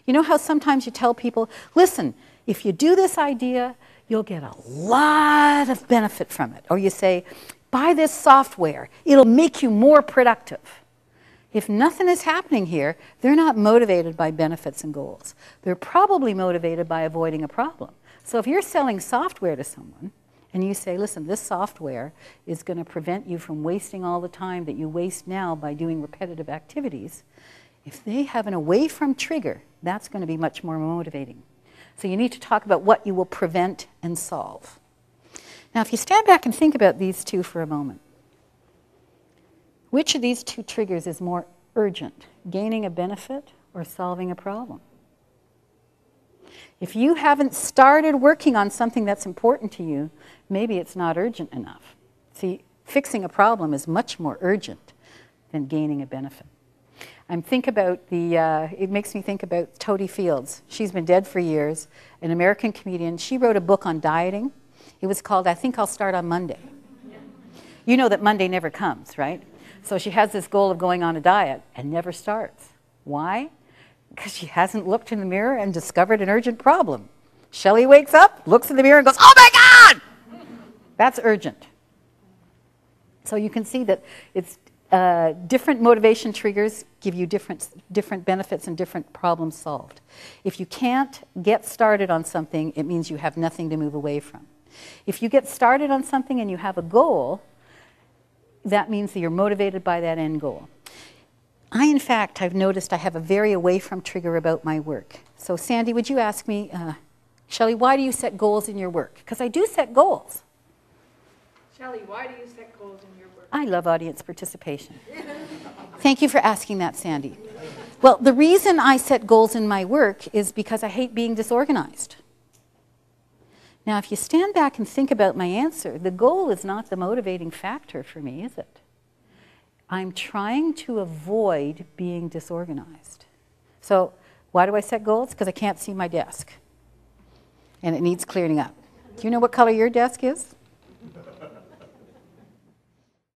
You know how sometimes you tell people, listen, if you do this idea, you'll get a lot of benefit from it. Or you say, buy this software, it'll make you more productive. If nothing is happening here, they're not motivated by benefits and goals. They're probably motivated by avoiding a problem. So if you're selling software to someone, and you say, listen, this software is going to prevent you from wasting all the time that you waste now by doing repetitive activities, if they have an away from trigger, that's going to be much more motivating. So you need to talk about what you will prevent and solve. Now, if you stand back and think about these two for a moment, which of these two triggers is more urgent, gaining a benefit or solving a problem? If you haven't started working on something that's important to you, maybe it's not urgent enough. See, fixing a problem is much more urgent than gaining a benefit. It makes me think about Toady Fields. She's been dead for years, an American comedian. She wrote a book on dieting. It was called, I Think I'll Start on Monday. You know that Monday never comes, right? So she has this goal of going on a diet and never starts. Why? Because she hasn't looked in the mirror and discovered an urgent problem. Shelley wakes up, looks in the mirror and goes, oh my God! That's urgent. So you can see that it's different motivation triggers give you different benefits and different problems solved. If you can't get started on something, it means you have nothing to move away from. If you get started on something and you have a goal, that means that you're motivated by that end goal. In fact, I've noticed I have a very away from trigger about my work. So Sandy, would you ask me, Shelley, why do you set goals in your work? Because I do set goals. Shelley, why do you set goals in your work? I love audience participation. Thank you for asking that, Sandy. Well, the reason I set goals in my work is because I hate being disorganized. Now, if you stand back and think about my answer, the goal is not the motivating factor for me, is it? I'm trying to avoid being disorganized. So why do I set goals? Because I can't see my desk. And it needs clearing up. Do you know what color your desk is?